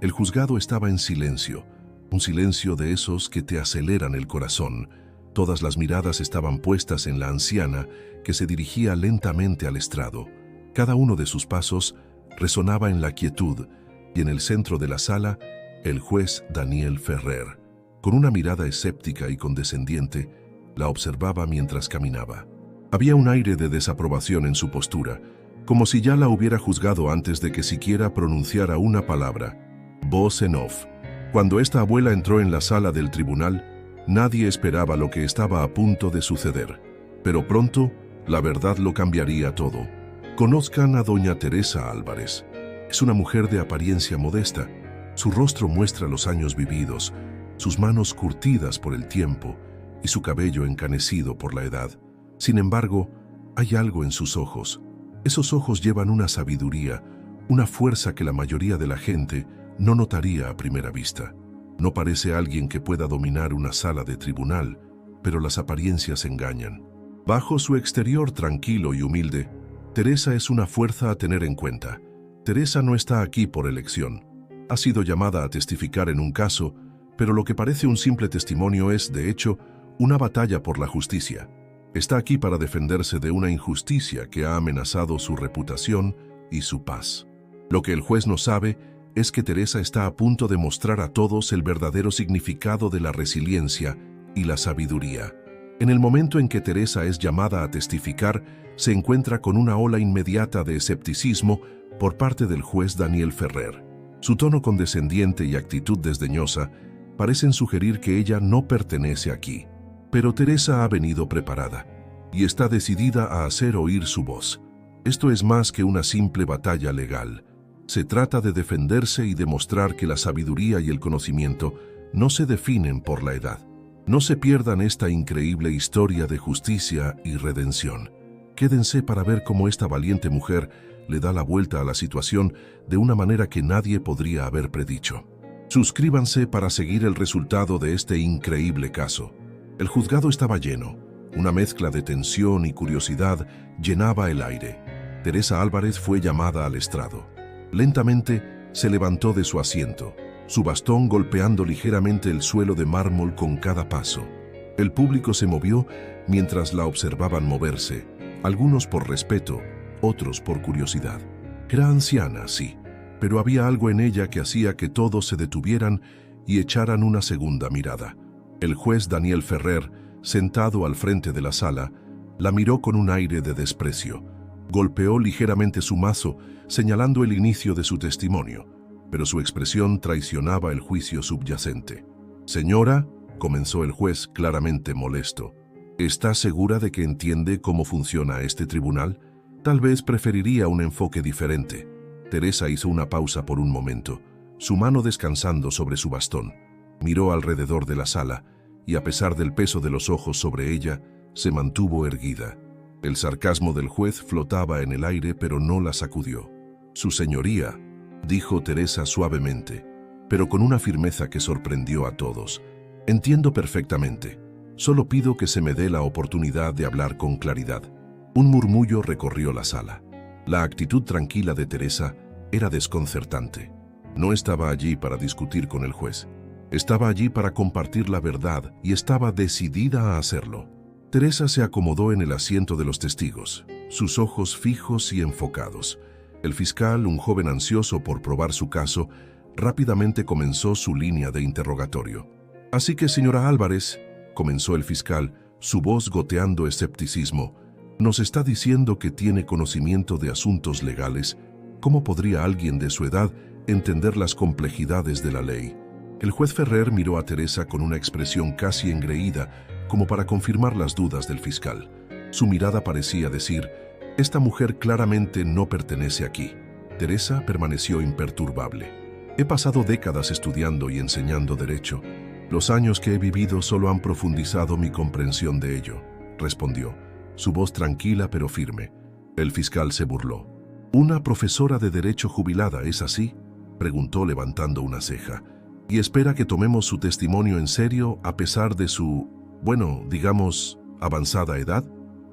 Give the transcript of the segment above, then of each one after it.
El juzgado estaba en silencio, un silencio de esos que te aceleran el corazón. Todas las miradas estaban puestas en la anciana que se dirigía lentamente al estrado. Cada uno de sus pasos resonaba en la quietud y en el centro de la sala, el juez Daniel Ferrer, con una mirada escéptica y condescendiente, la observaba mientras caminaba. Había un aire de desaprobación en su postura, como si ya la hubiera juzgado antes de que siquiera pronunciara una palabra. Voz en off. Cuando esta abuela entró en la sala del tribunal, nadie esperaba lo que estaba a punto de suceder. Pero pronto, la verdad lo cambiaría todo. Conozcan a doña Teresa Álvarez. Es una mujer de apariencia modesta. Su rostro muestra los años vividos, sus manos curtidas por el tiempo y su cabello encanecido por la edad. Sin embargo, hay algo en sus ojos. Esos ojos llevan una sabiduría, una fuerza que la mayoría de la gente no notaría a primera vista. No parece alguien que pueda dominar una sala de tribunal, pero las apariencias engañan. Bajo su exterior tranquilo y humilde, Teresa es una fuerza a tener en cuenta. Teresa no está aquí por elección. Ha sido llamada a testificar en un caso, pero lo que parece un simple testimonio es, de hecho, una batalla por la justicia. Está aquí para defenderse de una injusticia que ha amenazado su reputación y su paz. Lo que el juez no sabe es que Teresa está a punto de mostrar a todos el verdadero significado de la resiliencia y la sabiduría. En el momento en que Teresa es llamada a testificar, se encuentra con una ola inmediata de escepticismo por parte del juez Daniel Ferrer. Su tono condescendiente y actitud desdeñosa parecen sugerir que ella no pertenece aquí. Pero Teresa ha venido preparada y está decidida a hacer oír su voz. Esto es más que una simple batalla legal. Se trata de defenderse y demostrar que la sabiduría y el conocimiento no se definen por la edad. No se pierdan esta increíble historia de justicia y redención. Quédense para ver cómo esta valiente mujer le da la vuelta a la situación de una manera que nadie podría haber predicho. Suscríbanse para seguir el resultado de este increíble caso. El juzgado estaba lleno. Una mezcla de tensión y curiosidad llenaba el aire. Teresa Álvarez fue llamada al estrado. Lentamente se levantó de su asiento, su bastón golpeando ligeramente el suelo de mármol con cada paso. El público se movió mientras la observaban moverse, algunos por respeto, otros por curiosidad. Era anciana, sí, pero había algo en ella que hacía que todos se detuvieran y echaran una segunda mirada. El juez Daniel Ferrer, sentado al frente de la sala, la miró con un aire de desprecio. Golpeó ligeramente su mazo, señalando el inicio de su testimonio, pero su expresión traicionaba el juicio subyacente. «Señora», comenzó el juez claramente molesto, «¿está segura de que entiende cómo funciona este tribunal? Tal vez preferiría un enfoque diferente». Teresa hizo una pausa por un momento, su mano descansando sobre su bastón. Miró alrededor de la sala y, a pesar del peso de los ojos sobre ella, se mantuvo erguida. El sarcasmo del juez flotaba en el aire, pero no la sacudió. «Su señoría», dijo Teresa suavemente, pero con una firmeza que sorprendió a todos. «Entiendo perfectamente. Solo pido que se me dé la oportunidad de hablar con claridad». Un murmullo recorrió la sala. La actitud tranquila de Teresa era desconcertante. No estaba allí para discutir con el juez. Estaba allí para compartir la verdad y estaba decidida a hacerlo. Teresa se acomodó en el asiento de los testigos, sus ojos fijos y enfocados. El fiscal, un joven ansioso por probar su caso, rápidamente comenzó su línea de interrogatorio. «Así que, señora Álvarez», comenzó el fiscal, su voz goteando escepticismo, «nos está diciendo que tiene conocimiento de asuntos legales. ¿Cómo podría alguien de su edad entender las complejidades de la ley?» El juez Ferrer miró a Teresa con una expresión casi engreída, como para confirmar las dudas del fiscal. Su mirada parecía decir, «Esta mujer claramente no pertenece aquí». Teresa permaneció imperturbable. «He pasado décadas estudiando y enseñando derecho. Los años que he vivido solo han profundizado mi comprensión de ello», respondió, su voz tranquila pero firme. El fiscal se burló. «¿Una profesora de derecho jubilada es así?», preguntó levantando una ceja. «¿Y espera que tomemos su testimonio en serio a pesar de su, digamos, avanzada edad?»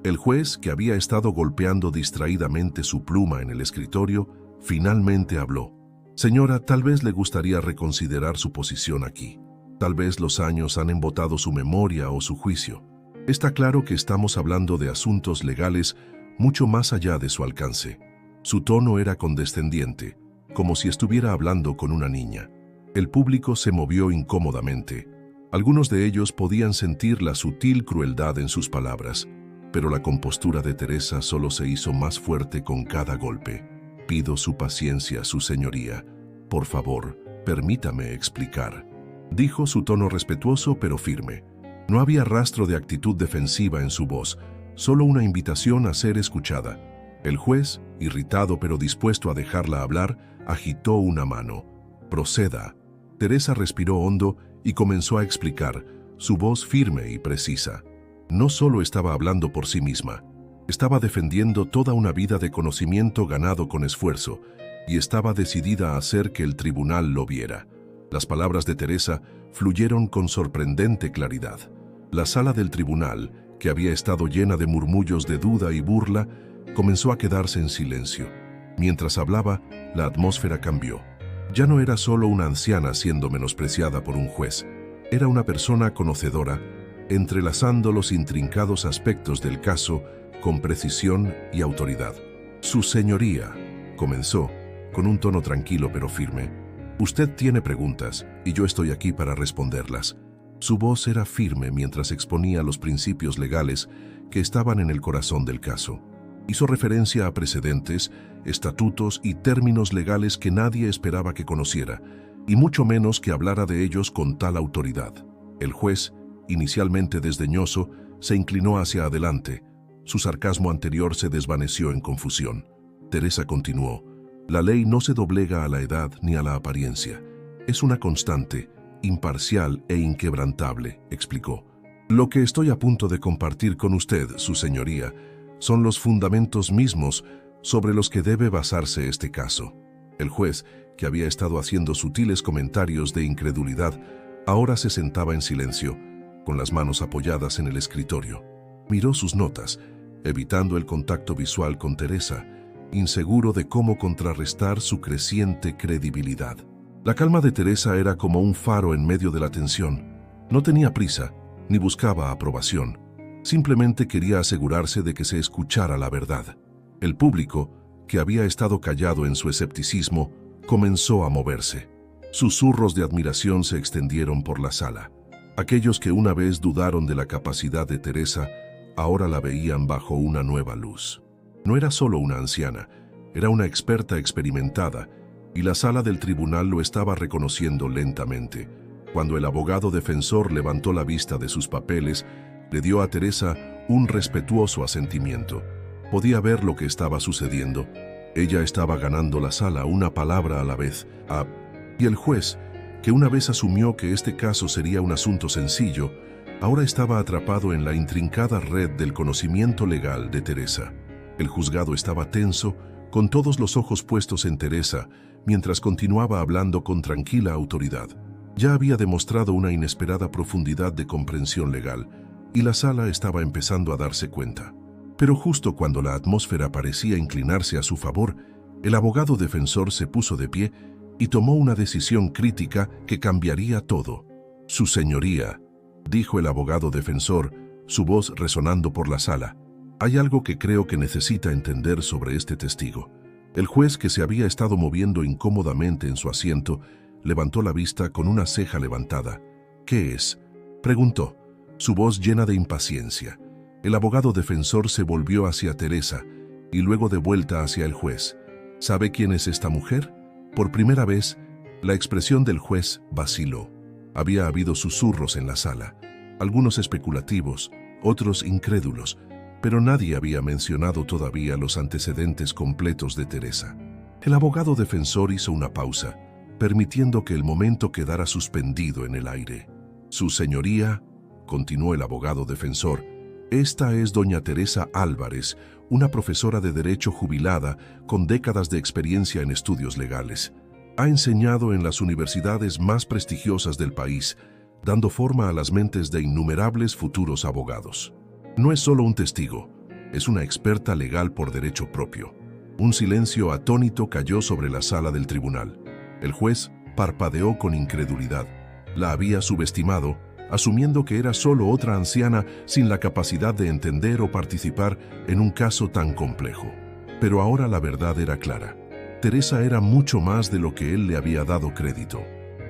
El juez, que había estado golpeando distraídamente su pluma en el escritorio, finalmente habló. Señora, tal vez le gustaría reconsiderar su posición aquí. Tal vez los años han embotado su memoria o su juicio. Está claro que estamos hablando de asuntos legales mucho más allá de su alcance. Su tono era condescendiente, como si estuviera hablando con una niña. El público se movió incómodamente. Algunos de ellos podían sentir la sutil crueldad en sus palabras, pero la compostura de Teresa solo se hizo más fuerte con cada golpe. Pido su paciencia, su señoría. Por favor, permítame explicar. Dijo su tono respetuoso pero firme. No había rastro de actitud defensiva en su voz, solo una invitación a ser escuchada. El juez, irritado pero dispuesto a dejarla hablar, agitó una mano. Proceda. Teresa respiró hondo y comenzó a explicar, su voz firme y precisa. No solo estaba hablando por sí misma, estaba defendiendo toda una vida de conocimiento ganado con esfuerzo y estaba decidida a hacer que el tribunal lo viera. Las palabras de Teresa fluyeron con sorprendente claridad. La sala del tribunal, que había estado llena de murmullos de duda y burla, comenzó a quedarse en silencio. Mientras hablaba, la atmósfera cambió. Ya no era solo una anciana siendo menospreciada por un juez, era una persona conocedora, entrelazando los intrincados aspectos del caso con precisión y autoridad. Su señoría, comenzó, con un tono tranquilo pero firme, usted tiene preguntas y yo estoy aquí para responderlas. Su voz era firme mientras exponía los principios legales que estaban en el corazón del caso. Hizo referencia a precedentes, estatutos y términos legales que nadie esperaba que conociera, y mucho menos que hablara de ellos con tal autoridad. El juez, inicialmente desdeñoso, se inclinó hacia adelante. Su sarcasmo anterior se desvaneció en confusión. Teresa continuó, la ley no se doblega a la edad ni a la apariencia. Es una constante, imparcial e inquebrantable, explicó. Lo que estoy a punto de compartir con usted, su señoría, son los fundamentos mismos sobre los que debe basarse este caso. El juez, que había estado haciendo sutiles comentarios de incredulidad, ahora se sentaba en silencio, con las manos apoyadas en el escritorio. Miró sus notas, evitando el contacto visual con Teresa, inseguro de cómo contrarrestar su creciente credibilidad. La calma de Teresa era como un faro en medio de la tensión. No tenía prisa, ni buscaba aprobación. Simplemente quería asegurarse de que se escuchara la verdad. El público, que había estado callado en su escepticismo, comenzó a moverse. Susurros de admiración se extendieron por la sala. Aquellos que una vez dudaron de la capacidad de Teresa, ahora la veían bajo una nueva luz. No era solo una anciana, era una experta experimentada, y la sala del tribunal lo estaba reconociendo lentamente. Cuando el abogado defensor levantó la vista de sus papeles, le dio a Teresa un respetuoso asentimiento. Podía ver lo que estaba sucediendo. Ella estaba ganando la sala una palabra a la vez. Y el juez, que una vez asumió que este caso sería un asunto sencillo, ahora estaba atrapado en la intrincada red del conocimiento legal de Teresa. El juzgado estaba tenso, con todos los ojos puestos en Teresa, mientras continuaba hablando con tranquila autoridad. Ya había demostrado una inesperada profundidad de comprensión legal, y la sala estaba empezando a darse cuenta. Pero justo cuando la atmósfera parecía inclinarse a su favor, el abogado defensor se puso de pie y tomó una decisión crítica que cambiaría todo. Su señoría, dijo el abogado defensor, su voz resonando por la sala. Hay algo que creo que necesita entender sobre este testigo. El juez, que se había estado moviendo incómodamente en su asiento, levantó la vista con una ceja levantada. ¿Qué es?, preguntó, su voz llena de impaciencia. El abogado defensor se volvió hacia Teresa y luego de vuelta hacia el juez. ¿Sabe quién es esta mujer? Por primera vez, la expresión del juez vaciló. Había habido susurros en la sala, algunos especulativos, otros incrédulos, pero nadie había mencionado todavía los antecedentes completos de Teresa. El abogado defensor hizo una pausa, permitiendo que el momento quedara suspendido en el aire. Su señoría, continuó el abogado defensor, esta es doña Teresa Álvarez, una profesora de Derecho jubilada con décadas de experiencia en estudios legales. Ha enseñado en las universidades más prestigiosas del país, dando forma a las mentes de innumerables futuros abogados. No es solo un testigo, es una experta legal por derecho propio. Un silencio atónito cayó sobre la sala del tribunal. El juez parpadeó con incredulidad. La había subestimado, asumiendo que era solo otra anciana sin la capacidad de entender o participar en un caso tan complejo. Pero ahora la verdad era clara. Teresa era mucho más de lo que él le había dado crédito.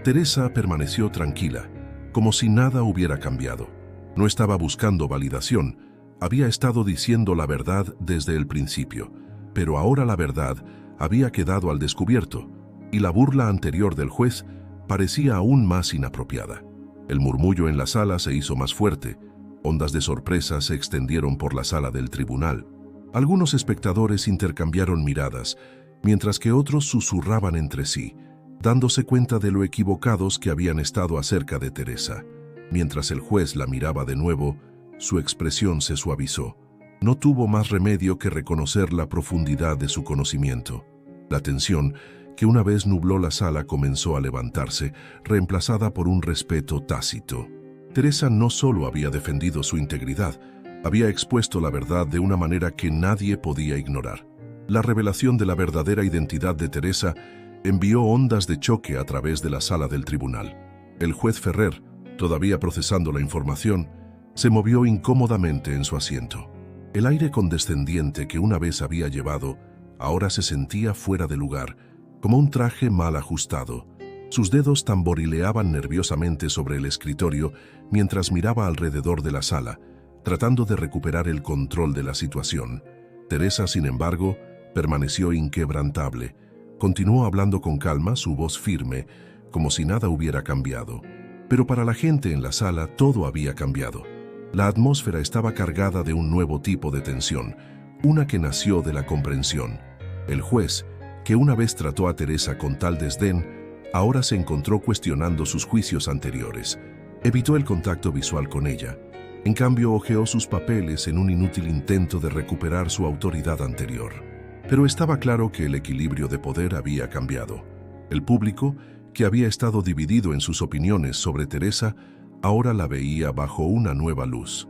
Teresa permaneció tranquila, como si nada hubiera cambiado. No estaba buscando validación, había estado diciendo la verdad desde el principio, pero ahora la verdad había quedado al descubierto, y la burla anterior del juez parecía aún más inapropiada. El murmullo en la sala se hizo más fuerte, ondas de sorpresa se extendieron por la sala del tribunal. Algunos espectadores intercambiaron miradas, mientras que otros susurraban entre sí, dándose cuenta de lo equivocados que habían estado acerca de Teresa. Mientras el juez la miraba de nuevo, su expresión se suavizó. No tuvo más remedio que reconocer la profundidad de su conocimiento. La tensión, que una vez nubló la sala, comenzó a levantarse, reemplazada por un respeto tácito. Teresa no solo había defendido su integridad, había expuesto la verdad de una manera que nadie podía ignorar. La revelación de la verdadera identidad de Teresa envió ondas de choque a través de la sala del tribunal. El juez Ferrer, todavía procesando la información, se movió incómodamente en su asiento. El aire condescendiente que una vez había llevado, ahora se sentía fuera de lugar, como un traje mal ajustado. Sus dedos tamborileaban nerviosamente sobre el escritorio mientras miraba alrededor de la sala, tratando de recuperar el control de la situación. Teresa, sin embargo, permaneció inquebrantable. Continuó hablando con calma, su voz firme, como si nada hubiera cambiado. Pero para la gente en la sala todo había cambiado. La atmósfera estaba cargada de un nuevo tipo de tensión, una que nació de la comprensión. El juez, que una vez trató a Teresa con tal desdén, ahora se encontró cuestionando sus juicios anteriores. Evitó el contacto visual con ella. En cambio, hojeó sus papeles en un inútil intento de recuperar su autoridad anterior. Pero estaba claro que el equilibrio de poder había cambiado. El público, que había estado dividido en sus opiniones sobre Teresa, ahora la veía bajo una nueva luz.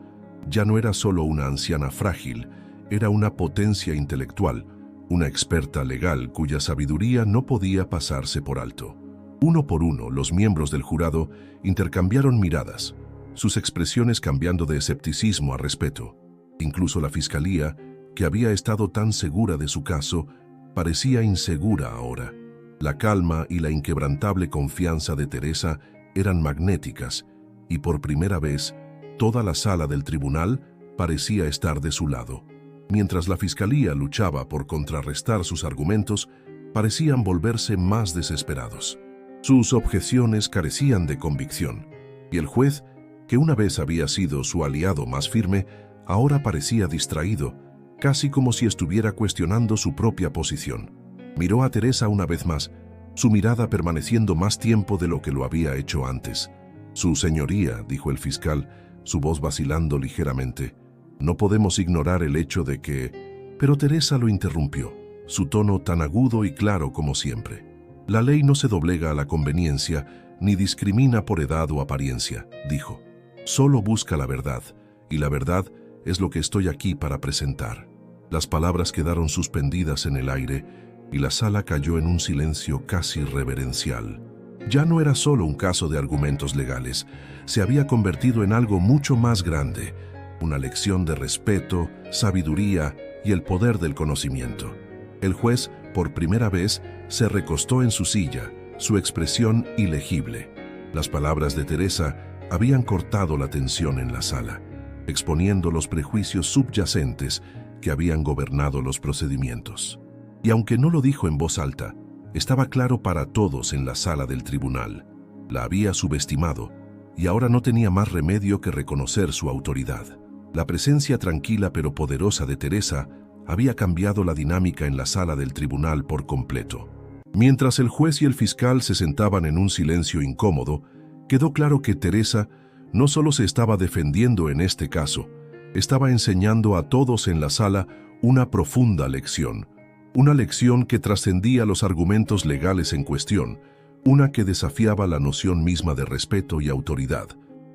Ya no era solo una anciana frágil, era una potencia intelectual, una experta legal cuya sabiduría no podía pasarse por alto. Uno por uno, los miembros del jurado intercambiaron miradas, sus expresiones cambiando de escepticismo a respeto. Incluso la fiscalía, que había estado tan segura de su caso, parecía insegura ahora. La calma y la inquebrantable confianza de Teresa eran magnéticas, y por primera vez, toda la sala del tribunal parecía estar de su lado. Mientras la fiscalía luchaba por contrarrestar sus argumentos, parecían volverse más desesperados. Sus objeciones carecían de convicción, y el juez, que una vez había sido su aliado más firme, ahora parecía distraído, casi como si estuviera cuestionando su propia posición. Miró a Teresa una vez más, su mirada permaneciendo más tiempo de lo que lo había hecho antes. «Su señoría», dijo el fiscal, su voz vacilando ligeramente, «no podemos ignorar el hecho de que...» Pero Teresa lo interrumpió, su tono tan agudo y claro como siempre. «La ley no se doblega a la conveniencia ni discrimina por edad o apariencia», dijo. «Solo busca la verdad, y la verdad es lo que estoy aquí para presentar». Las palabras quedaron suspendidas en el aire y la sala cayó en un silencio casi reverencial. Ya no era solo un caso de argumentos legales, se había convertido en algo mucho más grande, una lección de respeto, sabiduría y el poder del conocimiento. El juez, por primera vez, se recostó en su silla, su expresión ilegible. Las palabras de Teresa habían cortado la tensión en la sala, exponiendo los prejuicios subyacentes que habían gobernado los procedimientos. Y aunque no lo dijo en voz alta, estaba claro para todos en la sala del tribunal. La había subestimado y ahora no tenía más remedio que reconocer su autoridad. La presencia tranquila pero poderosa de Teresa había cambiado la dinámica en la sala del tribunal por completo. Mientras el juez y el fiscal se sentaban en un silencio incómodo, quedó claro que Teresa no solo se estaba defendiendo en este caso, estaba enseñando a todos en la sala una profunda lección. Una lección que trascendía los argumentos legales en cuestión, una que desafiaba la noción misma de respeto y autoridad.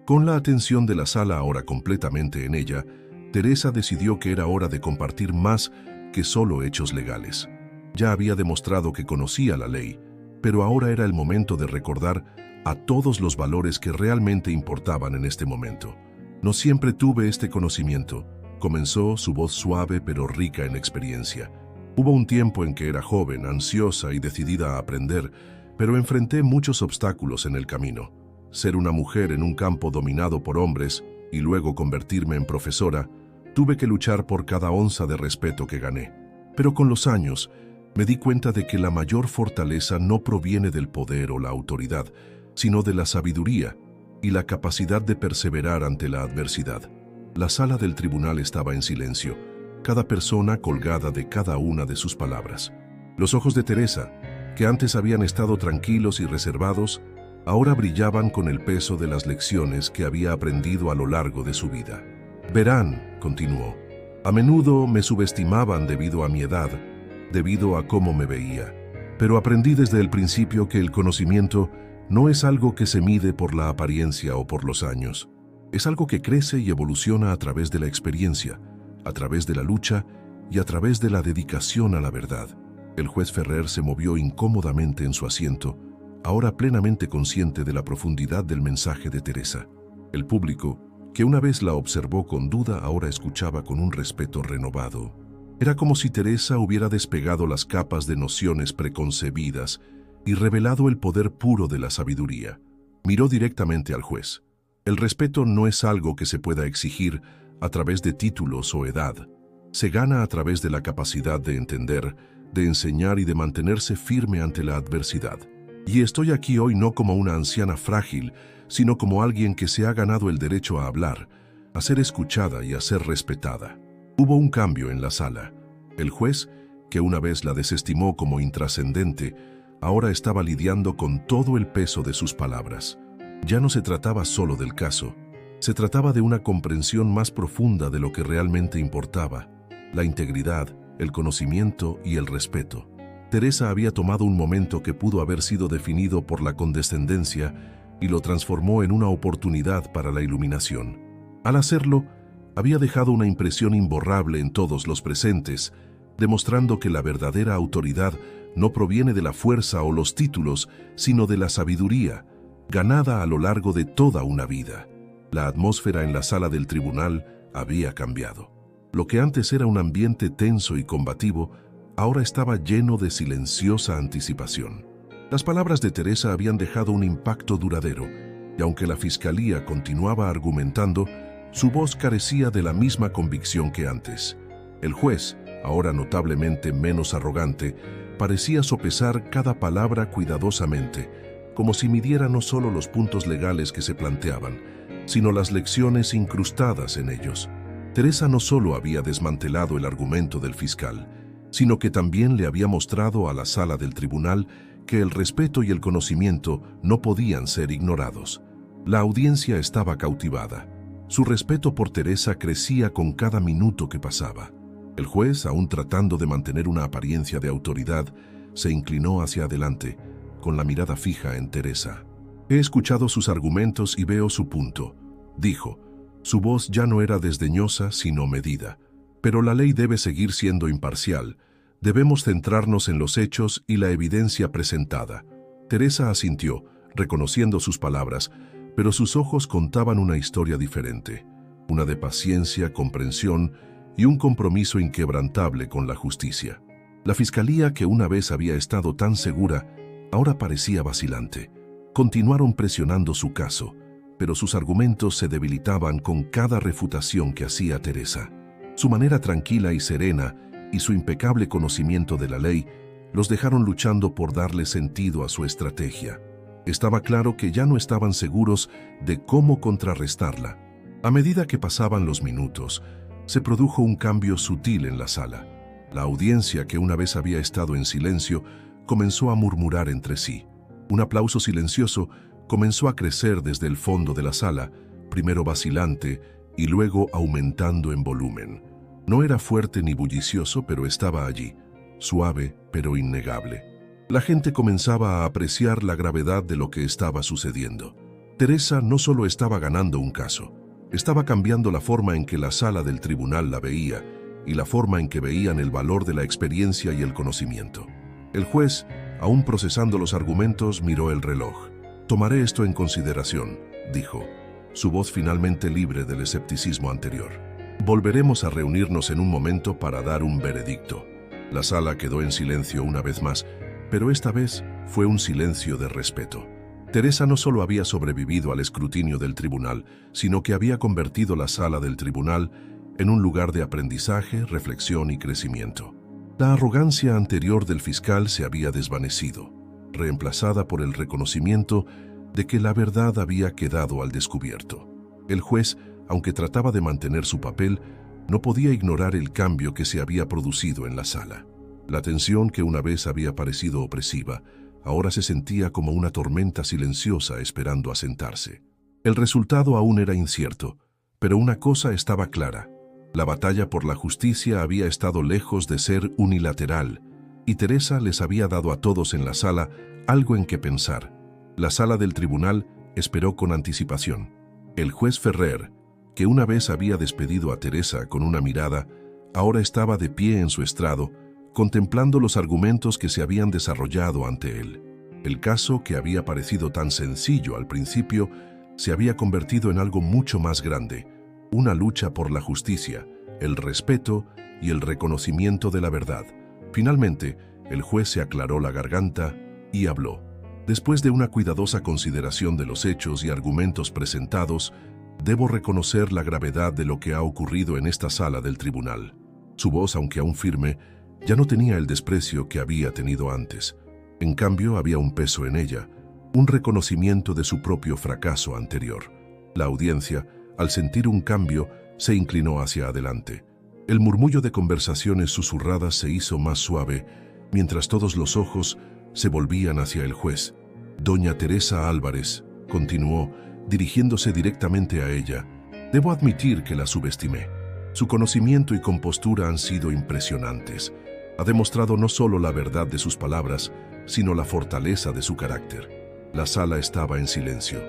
Con la atención de la sala ahora completamente en ella, Teresa decidió que era hora de compartir más que solo hechos legales. Ya había demostrado que conocía la ley, pero ahora era el momento de recordar a todos los valores que realmente importaban en este momento. No siempre tuve este conocimiento, comenzó, su voz suave pero rica en experiencia. Hubo un tiempo en que era joven, ansiosa y decidida a aprender, pero enfrenté muchos obstáculos en el camino. Ser una mujer en un campo dominado por hombres y luego convertirme en profesora, tuve que luchar por cada onza de respeto que gané. Pero con los años, me di cuenta de que la mayor fortaleza no proviene del poder o la autoridad, sino de la sabiduría y la capacidad de perseverar ante la adversidad. La sala del tribunal estaba en silencio, cada persona colgada de cada una de sus palabras. Los ojos de Teresa, que antes habían estado tranquilos y reservados, ahora brillaban con el peso de las lecciones que había aprendido a lo largo de su vida. Verán, continuó, a menudo me subestimaban debido a mi edad, debido a cómo me veía, pero aprendí desde el principio que el conocimiento no es algo que se mide por la apariencia o por los años. Es algo que crece y evoluciona a través de la experiencia, a través de la lucha y a través de la dedicación a la verdad. El juez Ferrer se movió incómodamente en su asiento, ahora plenamente consciente de la profundidad del mensaje de Teresa. El público, que una vez la observó con duda, ahora escuchaba con un respeto renovado. Era como si Teresa hubiera despegado las capas de nociones preconcebidas y revelado el poder puro de la sabiduría. Miró directamente al juez. El respeto no es algo que se pueda exigir a través de títulos o edad. Se gana a través de la capacidad de entender, de enseñar y de mantenerse firme ante la adversidad. Y estoy aquí hoy no como una anciana frágil, sino como alguien que se ha ganado el derecho a hablar, a ser escuchada y a ser respetada. Hubo un cambio en la sala. El juez, que una vez la desestimó como intrascendente, ahora estaba lidiando con todo el peso de sus palabras. Ya no se trataba solo del caso, se trataba de una comprensión más profunda de lo que realmente importaba: la integridad, el conocimiento y el respeto. Teresa había tomado un momento que pudo haber sido definido por la condescendencia y lo transformó en una oportunidad para la iluminación. Al hacerlo, había dejado una impresión imborrable en todos los presentes, demostrando que la verdadera autoridad no proviene de la fuerza o los títulos, sino de la sabiduría, ganada a lo largo de toda una vida. La atmósfera en la sala del tribunal había cambiado. Lo que antes era un ambiente tenso y combativo, ahora estaba lleno de silenciosa anticipación. Las palabras de Teresa habían dejado un impacto duradero, y aunque la fiscalía continuaba argumentando, su voz carecía de la misma convicción que antes. El juez, ahora notablemente menos arrogante, parecía sopesar cada palabra cuidadosamente, como si midiera no solo los puntos legales que se planteaban, sino las lecciones incrustadas en ellos. Teresa no solo había desmantelado el argumento del fiscal, sino que también le había mostrado a la sala del tribunal que el respeto y el conocimiento no podían ser ignorados. La audiencia estaba cautivada. Su respeto por Teresa crecía con cada minuto que pasaba. El juez, aún tratando de mantener una apariencia de autoridad, se inclinó hacia adelante, con la mirada fija en Teresa. «He escuchado sus argumentos y veo su punto», dijo. Su voz ya no era desdeñosa, sino medida. «Pero la ley debe seguir siendo imparcial. Debemos centrarnos en los hechos y la evidencia presentada». Teresa asintió, reconociendo sus palabras, pero sus ojos contaban una historia diferente, una de paciencia, comprensión y un compromiso inquebrantable con la justicia. La fiscalía, que una vez había estado tan segura, ahora parecía vacilante. Continuaron presionando su caso, pero sus argumentos se debilitaban con cada refutación que hacía Teresa. Su manera tranquila y serena y su impecable conocimiento de la ley los dejaron luchando por darle sentido a su estrategia. Estaba claro que ya no estaban seguros de cómo contrarrestarla. A medida que pasaban los minutos, se produjo un cambio sutil en la sala. La audiencia, que una vez había estado en silencio, comenzó a murmurar entre sí. Un aplauso silencioso comenzó a crecer desde el fondo de la sala, primero vacilante y luego aumentando en volumen. No era fuerte ni bullicioso, pero estaba allí, suave pero innegable. La gente comenzaba a apreciar la gravedad de lo que estaba sucediendo. Teresa no solo estaba ganando un caso, estaba cambiando la forma en que la sala del tribunal la veía y la forma en que veían el valor de la experiencia y el conocimiento. El juez, Aún procesando los argumentos, miró el reloj. «Tomaré esto en consideración», dijo, su voz finalmente libre del escepticismo anterior. «Volveremos a reunirnos en un momento para dar un veredicto». La sala quedó en silencio una vez más, pero esta vez fue un silencio de respeto. Teresa no solo había sobrevivido al escrutinio del tribunal, sino que había convertido la sala del tribunal en un lugar de aprendizaje, reflexión y crecimiento. La arrogancia anterior del fiscal se había desvanecido, reemplazada por el reconocimiento de que la verdad había quedado al descubierto. El juez, aunque trataba de mantener su papel, no podía ignorar el cambio que se había producido en la sala. La tensión que una vez había parecido opresiva, ahora se sentía como una tormenta silenciosa esperando asentarse. El resultado aún era incierto, pero una cosa estaba clara. La batalla por la justicia había estado lejos de ser unilateral, y Teresa les había dado a todos en la sala algo en que pensar. La sala del tribunal esperó con anticipación. El juez Ferrer, que una vez había despedido a Teresa con una mirada, ahora estaba de pie en su estrado, contemplando los argumentos que se habían desarrollado ante él. El caso, que había parecido tan sencillo al principio, se había convertido en algo mucho más grande, una lucha por la justicia, el respeto y el reconocimiento de la verdad. Finalmente, el juez se aclaró la garganta y habló. «Después de una cuidadosa consideración de los hechos y argumentos presentados, debo reconocer la gravedad de lo que ha ocurrido en esta sala del tribunal». Su voz, aunque aún firme, ya no tenía el desprecio que había tenido antes. En cambio, había un peso en ella, un reconocimiento de su propio fracaso anterior. La audiencia, al sentir un cambio, se inclinó hacia adelante. El murmullo de conversaciones susurradas se hizo más suave, mientras todos los ojos se volvían hacia el juez. «Doña Teresa Álvarez», continuó, dirigiéndose directamente a ella, «debo admitir que la subestimé. Su conocimiento y compostura han sido impresionantes. Ha demostrado no solo la verdad de sus palabras, sino la fortaleza de su carácter». La sala estaba en silencio.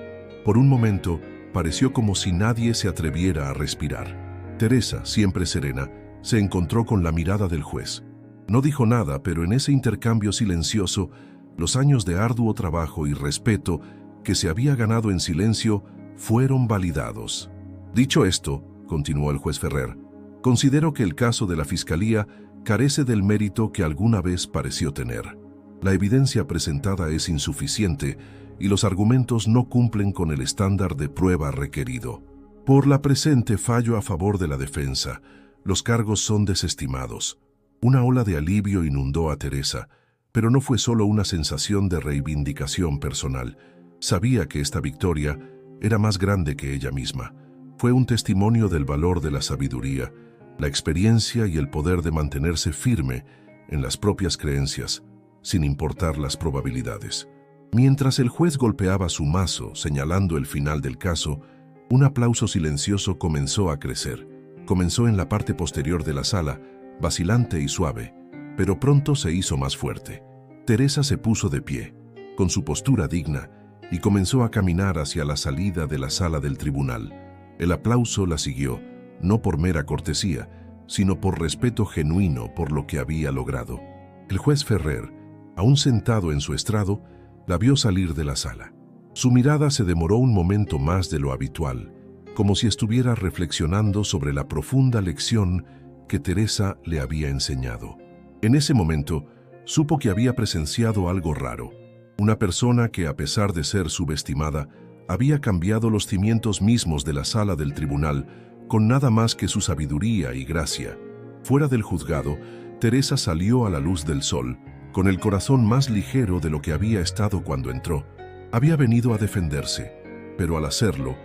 Por un momento, pareció como si nadie se atreviera a respirar. Teresa, siempre serena, se encontró con la mirada del juez. No dijo nada, pero en ese intercambio silencioso, los años de arduo trabajo y respeto que se había ganado en silencio fueron validados. «Dicho esto», continuó el juez Ferrer, «considero que el caso de la Fiscalía carece del mérito que alguna vez pareció tener. La evidencia presentada es insuficiente y los argumentos no cumplen con el estándar de prueba requerido. Por la presente fallo a favor de la defensa, los cargos son desestimados». Una ola de alivio inundó a Teresa, pero no fue solo una sensación de reivindicación personal. Sabía que esta victoria era más grande que ella misma. Fue un testimonio del valor de la sabiduría, la experiencia y el poder de mantenerse firme en las propias creencias, sin importar las probabilidades. Mientras el juez golpeaba su mazo, señalando el final del caso, un aplauso silencioso comenzó a crecer. Comenzó en la parte posterior de la sala, vacilante y suave, pero pronto se hizo más fuerte. Teresa se puso de pie, con su postura digna, y comenzó a caminar hacia la salida de la sala del tribunal. El aplauso la siguió, no por mera cortesía, sino por respeto genuino por lo que había logrado. El juez Ferrer, aún sentado en su estrado, la vio salir de la sala. Su mirada se demoró un momento más de lo habitual, como si estuviera reflexionando sobre la profunda lección que Teresa le había enseñado. En ese momento, supo que había presenciado algo raro. Una persona que, a pesar de ser subestimada, había cambiado los cimientos mismos de la sala del tribunal con nada más que su sabiduría y gracia. Fuera del juzgado, Teresa salió a la luz del sol, con el corazón más ligero de lo que había estado cuando entró. Había venido a defenderse, pero al hacerlo,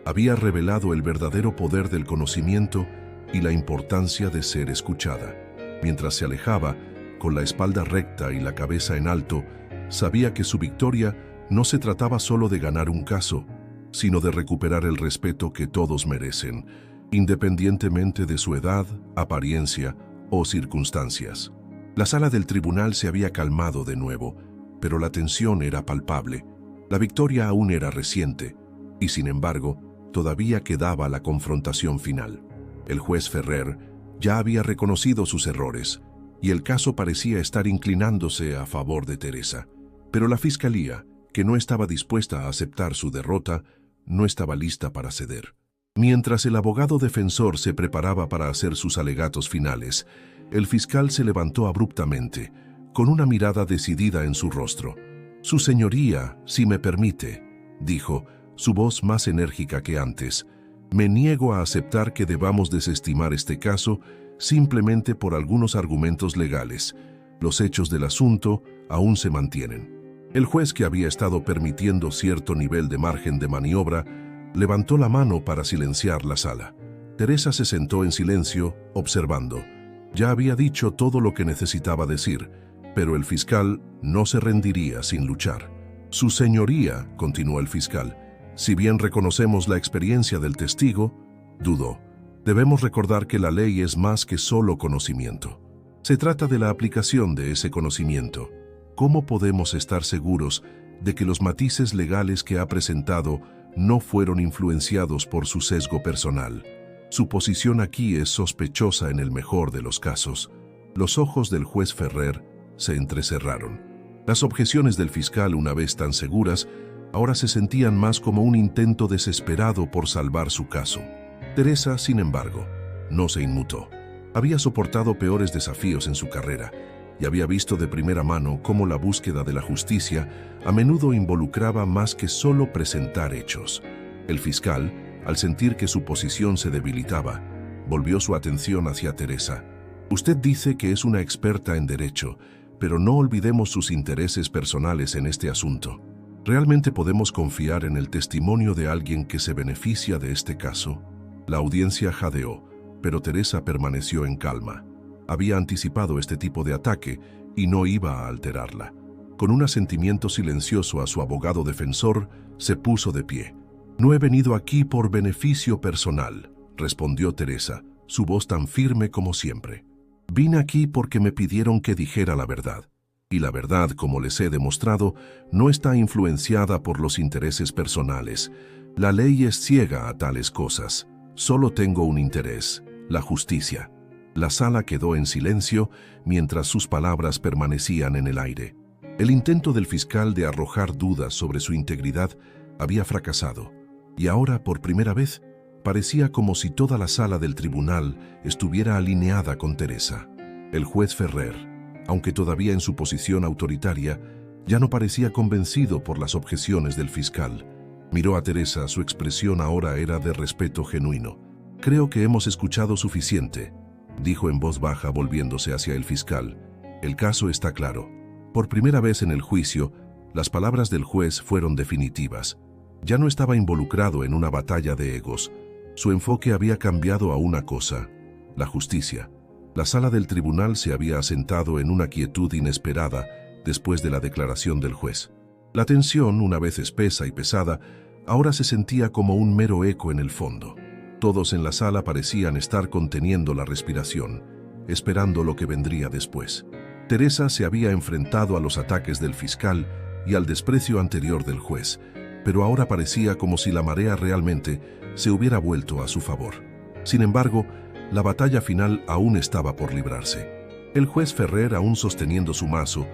había revelado el verdadero poder del conocimiento y la importancia de ser escuchada. Mientras se alejaba, con la espalda recta y la cabeza en alto, sabía que su victoria no se trataba solo de ganar un caso, sino de recuperar el respeto que todos merecen, independientemente de su edad, apariencia o circunstancias. La sala del tribunal se había calmado de nuevo, pero la tensión era palpable. La victoria aún era reciente, y sin embargo, todavía quedaba la confrontación final. El juez Ferrer ya había reconocido sus errores, y el caso parecía estar inclinándose a favor de Teresa. Pero la fiscalía, que no estaba dispuesta a aceptar su derrota, no estaba lista para ceder. Mientras el abogado defensor se preparaba para hacer sus alegatos finales, el fiscal se levantó abruptamente, con una mirada decidida en su rostro. «Su señoría, si me permite», dijo, su voz más enérgica que antes, «me niego a aceptar que debamos desestimar este caso simplemente por algunos argumentos legales. Los hechos del asunto aún se mantienen». El juez, que había estado permitiendo cierto nivel de margen de maniobra, levantó la mano para silenciar la sala. Teresa se sentó en silencio, observando. Ya había dicho todo lo que necesitaba decir, pero el fiscal no se rendiría sin luchar. «Su señoría», continuó el fiscal, «si bien reconocemos la experiencia del testigo», dudó, «debemos recordar que la ley es más que solo conocimiento. Se trata de la aplicación de ese conocimiento. ¿Cómo podemos estar seguros de que los matices legales que ha presentado no fueron influenciados por su sesgo personal? Su posición aquí es sospechosa en el mejor de los casos». Los ojos del juez Ferrer se entrecerraron. Las objeciones del fiscal, una vez tan seguras, ahora se sentían más como un intento desesperado por salvar su caso. Teresa, sin embargo, no se inmutó. Había soportado peores desafíos en su carrera y había visto de primera mano cómo la búsqueda de la justicia a menudo involucraba más que solo presentar hechos. El fiscal, al sentir que su posición se debilitaba, volvió su atención hacia Teresa. «Usted dice que es una experta en derecho, pero no olvidemos sus intereses personales en este asunto. ¿Realmente podemos confiar en el testimonio de alguien que se beneficia de este caso?» La audiencia jadeó, pero Teresa permaneció en calma. Había anticipado este tipo de ataque y no iba a alterarla. Con un asentimiento silencioso a su abogado defensor, se puso de pie. «No he venido aquí por beneficio personal», respondió Teresa, su voz tan firme como siempre. «Vine aquí porque me pidieron que dijera la verdad. Y la verdad, como les he demostrado, no está influenciada por los intereses personales. La ley es ciega a tales cosas. Solo tengo un interés: la justicia». La sala quedó en silencio mientras sus palabras permanecían en el aire. El intento del fiscal de arrojar dudas sobre su integridad había fracasado, y ahora, por primera vez, parecía como si toda la sala del tribunal estuviera alineada con Teresa. El juez Ferrer, aunque todavía en su posición autoritaria, ya no parecía convencido por las objeciones del fiscal. Miró a Teresa, su expresión ahora era de respeto genuino. «Creo que hemos escuchado suficiente», dijo en voz baja volviéndose hacia el fiscal. «El caso está claro». Por primera vez en el juicio, las palabras del juez fueron definitivas. Ya no estaba involucrado en una batalla de egos. Su enfoque había cambiado a una cosa: la justicia. La sala del tribunal se había asentado en una quietud inesperada después de la declaración del juez. La tensión, una vez espesa y pesada, ahora se sentía como un mero eco en el fondo. Todos en la sala parecían estar conteniendo la respiración, esperando lo que vendría después. Teresa se había enfrentado a los ataques del fiscal y al desprecio anterior del juez, pero ahora parecía como si la marea realmente se hubiera vuelto a su favor. Sin embargo, la batalla final aún estaba por librarse. El juez Ferrer, aún sosteniendo su mazo,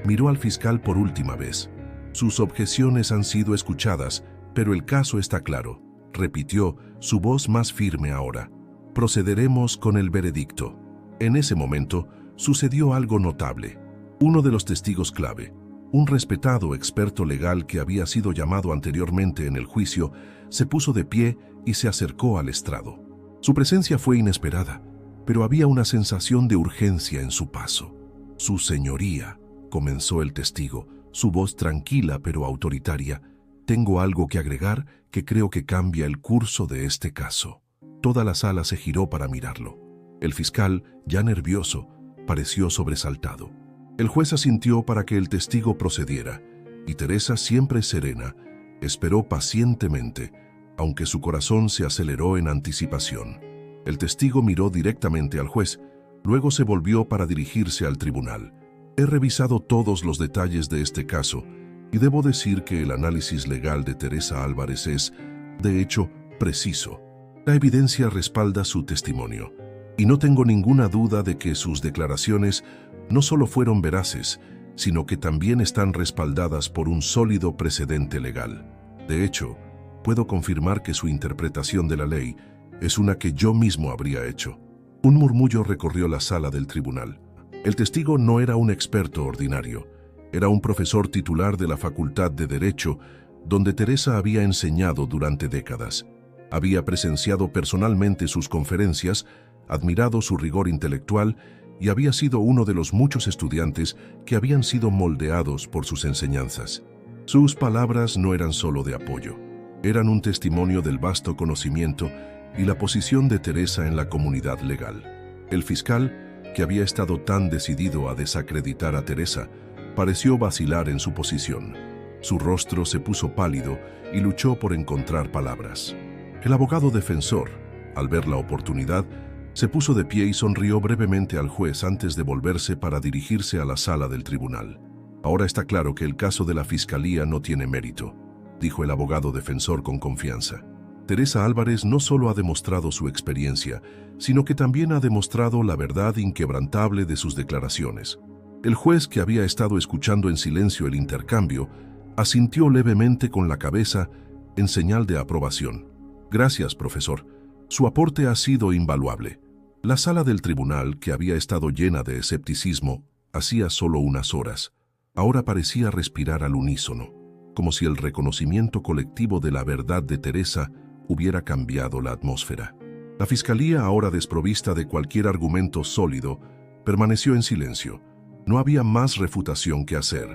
miró al fiscal por última vez. «Sus objeciones han sido escuchadas, pero el caso está claro», repitió, su voz más firme ahora. «Procederemos con el veredicto». En ese momento, sucedió algo notable. Uno de los testigos clave, un respetado experto legal que había sido llamado anteriormente en el juicio, se puso de pie y se acercó al estrado. Su presencia fue inesperada, pero había una sensación de urgencia en su paso. «Su señoría», comenzó el testigo, su voz tranquila pero autoritaria, «tengo algo que agregar que creo que cambia el curso de este caso». Toda la sala se giró para mirarlo. El fiscal, ya nervioso, pareció sobresaltado. El juez asintió para que el testigo procediera, y Teresa, siempre serena, esperó pacientemente, aunque su corazón se aceleró en anticipación. El testigo miró directamente al juez, luego se volvió para dirigirse al tribunal. «He revisado todos los detalles de este caso, y debo decir que el análisis legal de Teresa Álvarez es, de hecho, preciso. La evidencia respalda su testimonio. Y no tengo ninguna duda de que sus declaraciones no solo fueron veraces, sino que también están respaldadas por un sólido precedente legal. De hecho, puedo confirmar que su interpretación de la ley es una que yo mismo habría hecho. Un murmullo recorrió la sala del tribunal. El testigo no era un experto ordinario, era un profesor titular de la Facultad de Derecho, donde Teresa había enseñado durante décadas. Había presenciado personalmente sus conferencias, admirado su rigor intelectual y había sido uno de los muchos estudiantes que habían sido moldeados por sus enseñanzas. Sus palabras no eran solo de apoyo, eran un testimonio del vasto conocimiento y la posición de Teresa en la comunidad legal. El fiscal, que había estado tan decidido a desacreditar a Teresa, pareció vacilar en su posición. Su rostro se puso pálido y luchó por encontrar palabras. El abogado defensor, al ver la oportunidad, se puso de pie y sonrió brevemente al juez antes de volverse para dirigirse a la sala del tribunal. Ahora está claro que el caso de la fiscalía no tiene mérito, dijo el abogado defensor con confianza. Teresa Álvarez no solo ha demostrado su experiencia, sino que también ha demostrado la verdad inquebrantable de sus declaraciones. El juez, que había estado escuchando en silencio el intercambio, asintió levemente con la cabeza en señal de aprobación. Gracias, profesor. Su aporte ha sido invaluable. La sala del tribunal, que había estado llena de escepticismo hacía solo unas horas, ahora parecía respirar al unísono, como si el reconocimiento colectivo de la verdad de Teresa hubiera cambiado la atmósfera. La fiscalía, ahora desprovista de cualquier argumento sólido, permaneció en silencio. No había más refutación que hacer.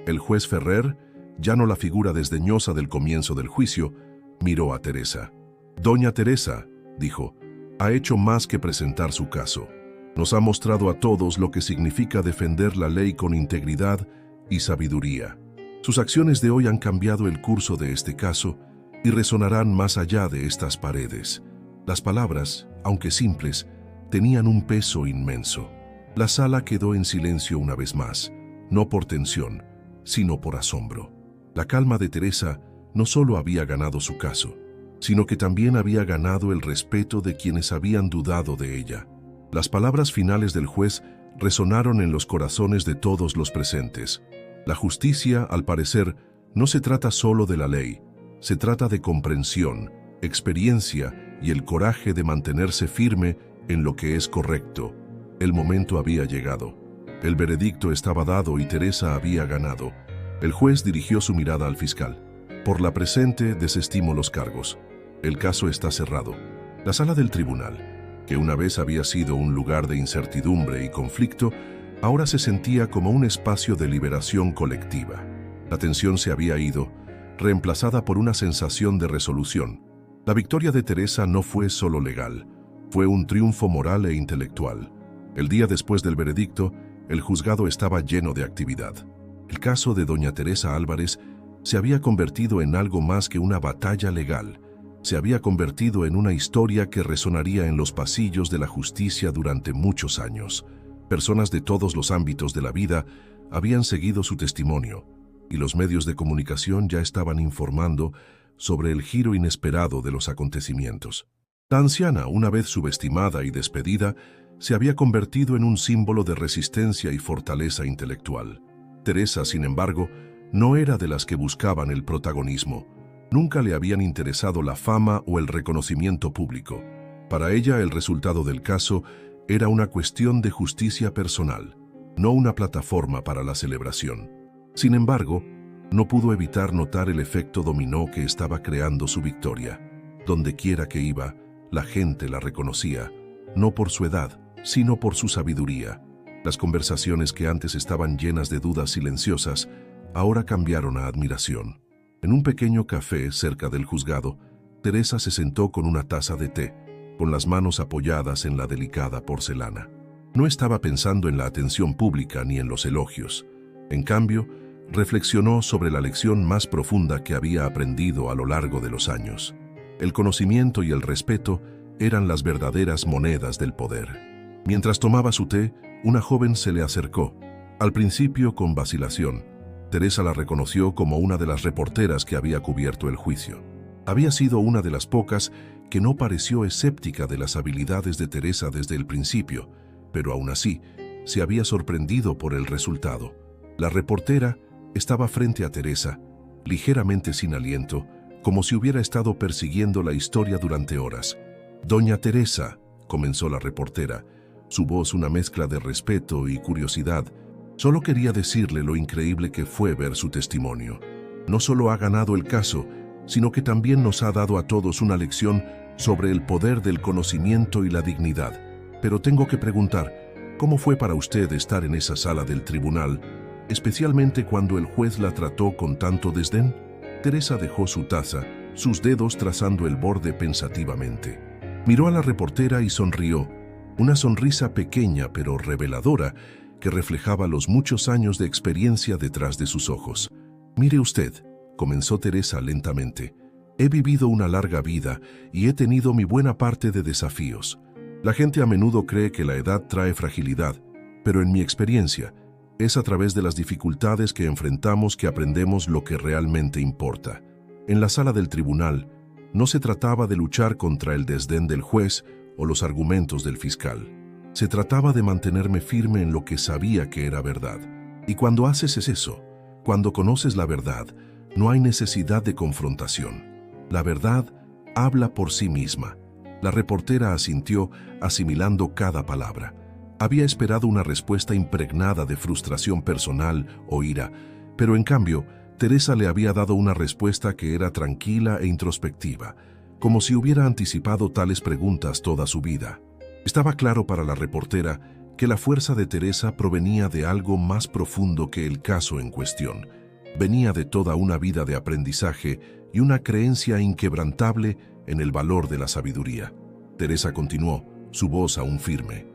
El juez Ferrer, ya no la figura desdeñosa del comienzo del juicio, miró a Teresa. «Doña Teresa», dijo, «ha hecho más que presentar su caso. Nos ha mostrado a todos lo que significa defender la ley con integridad y sabiduría. Sus acciones de hoy han cambiado el curso de este caso y resonarán más allá de estas paredes». Las palabras, aunque simples, tenían un peso inmenso. La sala quedó en silencio una vez más, no por tensión, sino por asombro. La calma de Teresa no solo había ganado su caso, sino que también había ganado el respeto de quienes habían dudado de ella. Las palabras finales del juez resonaron en los corazones de todos los presentes. La justicia, al parecer, no se trata solo de la ley, se trata de comprensión, experiencia y el coraje de mantenerse firme en lo que es correcto. El momento había llegado. El veredicto estaba dado y Teresa había ganado. El juez dirigió su mirada al fiscal. «Por la presente, desestimo los cargos. El caso está cerrado». La sala del tribunal, que una vez había sido un lugar de incertidumbre y conflicto, ahora se sentía como un espacio de liberación colectiva. La tensión se había ido, reemplazada por una sensación de resolución. La victoria de Teresa no fue solo legal, fue un triunfo moral e intelectual. El día después del veredicto, el juzgado estaba lleno de actividad. El caso de doña Teresa Álvarez se había convertido en algo más que una batalla legal. Se había convertido en una historia que resonaría en los pasillos de la justicia durante muchos años. Personas de todos los ámbitos de la vida habían seguido su testimonio, y los medios de comunicación ya estaban informando sobre el giro inesperado de los acontecimientos. La anciana, una vez subestimada y despedida, se había convertido en un símbolo de resistencia y fortaleza intelectual. Teresa, sin embargo, no era de las que buscaban el protagonismo. Nunca le habían interesado la fama o el reconocimiento público. Para ella, el resultado del caso era una cuestión de justicia personal, no una plataforma para la celebración. Sin embargo, no pudo evitar notar el efecto dominó que estaba creando su victoria. Donde quiera que iba, la gente la reconocía, no por su edad, sino por su sabiduría. Las conversaciones que antes estaban llenas de dudas silenciosas, ahora cambiaron a admiración. En un pequeño café cerca del juzgado, Teresa se sentó con una taza de té, con las manos apoyadas en la delicada porcelana. No estaba pensando en la atención pública ni en los elogios. En cambio, reflexionó sobre la lección más profunda que había aprendido a lo largo de los años. El conocimiento y el respeto eran las verdaderas monedas del poder. Mientras tomaba su té, una joven se le acercó. Al principio, con vacilación, Teresa la reconoció como una de las reporteras que había cubierto el juicio. Había sido una de las pocas que no pareció escéptica de las habilidades de Teresa desde el principio, pero aún así se había sorprendido por el resultado. La reportera estaba frente a Teresa, ligeramente sin aliento, como si hubiera estado persiguiendo la historia durante horas. «Doña Teresa», comenzó la reportera, su voz una mezcla de respeto y curiosidad. «Solo quería decirle lo increíble que fue ver su testimonio. No solo ha ganado el caso, sino que también nos ha dado a todos una lección sobre el poder del conocimiento y la dignidad. Pero tengo que preguntar, ¿cómo fue para usted estar en esa sala del tribunal, especialmente cuando el juez la trató con tanto desdén?» Teresa dejó su taza, sus dedos trazando el borde pensativamente. Miró a la reportera y sonrió, una sonrisa pequeña pero reveladora que reflejaba los muchos años de experiencia detrás de sus ojos. «Mire usted», comenzó Teresa lentamente, «he vivido una larga vida y he tenido mi buena parte de desafíos. La gente a menudo cree que la edad trae fragilidad, pero en mi experiencia, es a través de las dificultades que enfrentamos que aprendemos lo que realmente importa. En la sala del tribunal, no se trataba de luchar contra el desdén del juez o los argumentos del fiscal. Se trataba de mantenerme firme en lo que sabía que era verdad. Y cuando haces eso, cuando conoces la verdad, no hay necesidad de confrontación. La verdad habla por sí misma». La reportera asintió, asimilando cada palabra. Había esperado una respuesta impregnada de frustración personal o ira, pero en cambio, Teresa le había dado una respuesta que era tranquila e introspectiva, como si hubiera anticipado tales preguntas toda su vida. Estaba claro para la reportera que la fuerza de Teresa provenía de algo más profundo que el caso en cuestión. Venía de toda una vida de aprendizaje y una creencia inquebrantable en el valor de la sabiduría. Teresa continuó, su voz aún firme.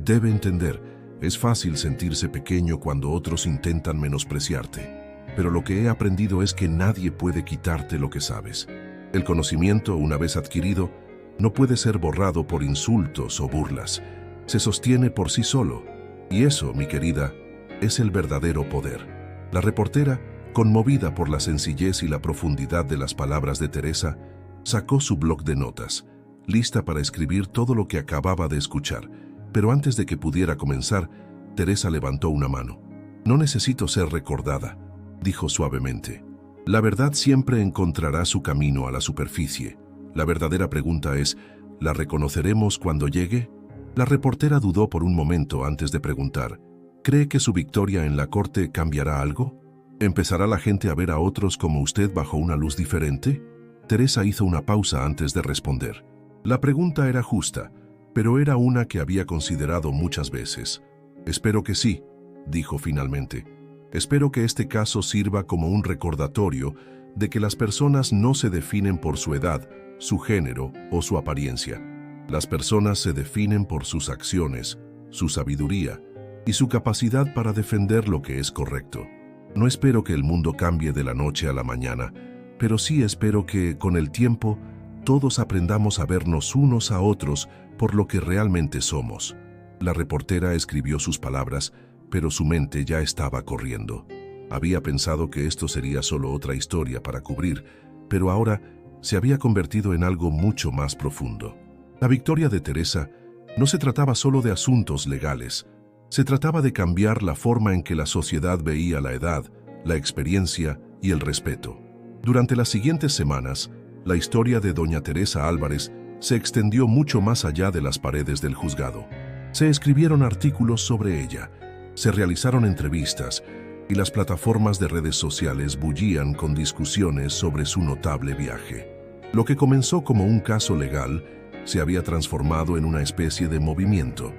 «Debe entender, es fácil sentirse pequeño cuando otros intentan menospreciarte, pero lo que he aprendido es que nadie puede quitarte lo que sabes. El conocimiento, una vez adquirido, no puede ser borrado por insultos o burlas. Se sostiene por sí solo, y eso, mi querida, es el verdadero poder». La reportera, conmovida por la sencillez y la profundidad de las palabras de Teresa, sacó su bloc de notas, lista para escribir todo lo que acababa de escuchar, pero antes de que pudiera comenzar, Teresa levantó una mano. «No necesito ser recordada», dijo suavemente. «La verdad siempre encontrará su camino a la superficie. La verdadera pregunta es, ¿la reconoceremos cuando llegue?». La reportera dudó por un momento antes de preguntar, «¿Cree que su victoria en la corte cambiará algo? ¿Empezará la gente a ver a otros como usted bajo una luz diferente?». Teresa hizo una pausa antes de responder. La pregunta era justa, pero era una que había considerado muchas veces. «Espero que sí», dijo finalmente. «Espero que este caso sirva como un recordatorio de que las personas no se definen por su edad, su género o su apariencia. Las personas se definen por sus acciones, su sabiduría y su capacidad para defender lo que es correcto. No espero que el mundo cambie de la noche a la mañana, pero sí espero que, con el tiempo, todos aprendamos a vernos unos a otros por lo que realmente somos». La reportera escribió sus palabras, pero su mente ya estaba corriendo. Había pensado que esto sería solo otra historia para cubrir, pero ahora se había convertido en algo mucho más profundo. La victoria de Teresa no se trataba solo de asuntos legales, se trataba de cambiar la forma en que la sociedad veía la edad, la experiencia y el respeto. Durante las siguientes semanas, la historia de doña Teresa Álvarez se extendió mucho más allá de las paredes del juzgado. Se escribieron artículos sobre ella, se realizaron entrevistas y las plataformas de redes sociales bullían con discusiones sobre su notable viaje. Lo que comenzó como un caso legal se había transformado en una especie de movimiento,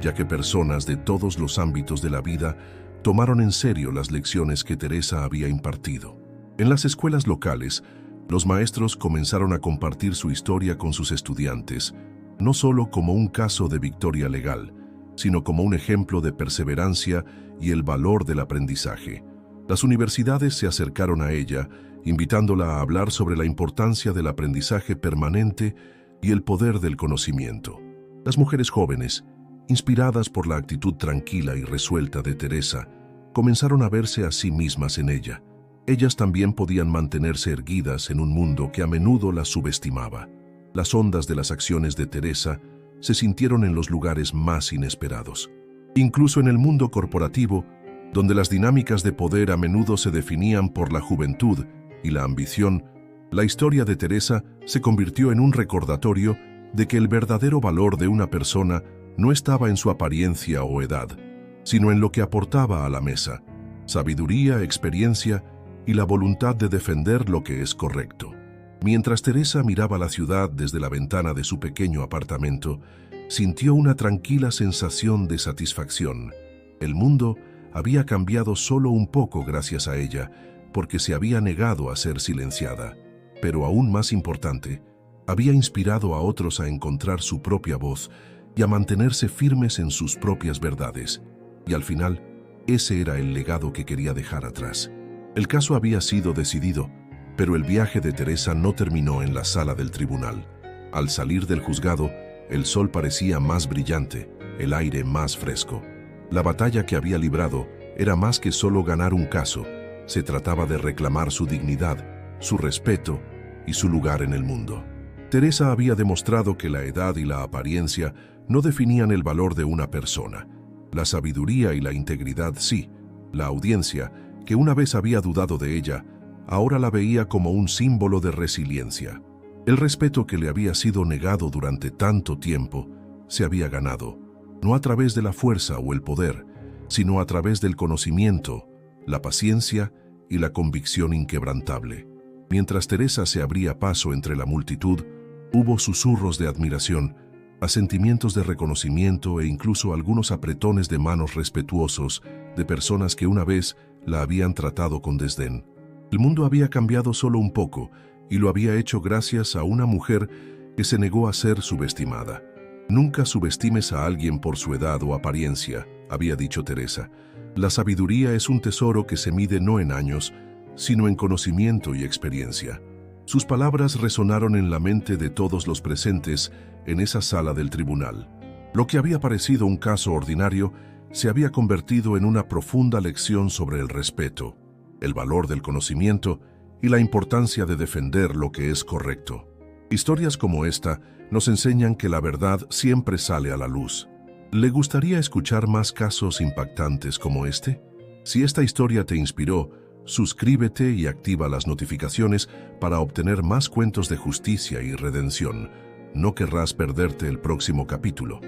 ya que personas de todos los ámbitos de la vida tomaron en serio las lecciones que Teresa había impartido. En las escuelas locales, los maestros comenzaron a compartir su historia con sus estudiantes, no solo como un caso de victoria legal, sino como un ejemplo de perseverancia y el valor del aprendizaje. Las universidades se acercaron a ella, invitándola a hablar sobre la importancia del aprendizaje permanente y el poder del conocimiento. Las mujeres jóvenes, inspiradas por la actitud tranquila y resuelta de Teresa, comenzaron a verse a sí mismas en ella. Ellas también podían mantenerse erguidas en un mundo que a menudo las subestimaba. Las ondas de las acciones de Teresa se sintieron en los lugares más inesperados. Incluso en el mundo corporativo, donde las dinámicas de poder a menudo se definían por la juventud y la ambición, la historia de Teresa se convirtió en un recordatorio de que el verdadero valor de una persona no estaba en su apariencia o edad, sino en lo que aportaba a la mesa: sabiduría, experiencia y la voluntad de defender lo que es correcto. Mientras Teresa miraba la ciudad desde la ventana de su pequeño apartamento, sintió una tranquila sensación de satisfacción. El mundo había cambiado solo un poco gracias a ella, porque se había negado a ser silenciada. Pero aún más importante, había inspirado a otros a encontrar su propia voz y a mantenerse firmes en sus propias verdades. Y al final, ese era el legado que quería dejar atrás. El caso había sido decidido, pero el viaje de Teresa no terminó en la sala del tribunal. Al salir del juzgado, el sol parecía más brillante, el aire más fresco. La batalla que había librado era más que solo ganar un caso. Se trataba de reclamar su dignidad, su respeto y su lugar en el mundo. Teresa había demostrado que la edad y la apariencia no definían el valor de una persona. La sabiduría y la integridad sí. La audiencia, que una vez había dudado de ella, ahora la veía como un símbolo de resiliencia. El respeto que le había sido negado durante tanto tiempo se había ganado, no a través de la fuerza o el poder, sino a través del conocimiento, la paciencia y la convicción inquebrantable. Mientras Teresa se abría paso entre la multitud, hubo susurros de admiración, asentimientos de reconocimiento e incluso algunos apretones de manos respetuosos de personas que una vez la habían tratado con desdén. El mundo había cambiado solo un poco, y lo había hecho gracias a una mujer que se negó a ser subestimada. Nunca subestimes a alguien por su edad o apariencia, había dicho Teresa. La sabiduría es un tesoro que se mide no en años, sino en conocimiento y experiencia. Sus palabras resonaron en la mente de todos los presentes en esa sala del tribunal. Lo que había parecido un caso ordinario se había convertido en una profunda lección sobre el respeto, el valor del conocimiento y la importancia de defender lo que es correcto. Historias como esta nos enseñan que la verdad siempre sale a la luz. ¿Le gustaría escuchar más casos impactantes como este? Si esta historia te inspiró, suscríbete y activa las notificaciones para obtener más cuentos de justicia y redención. No querrás perderte el próximo capítulo.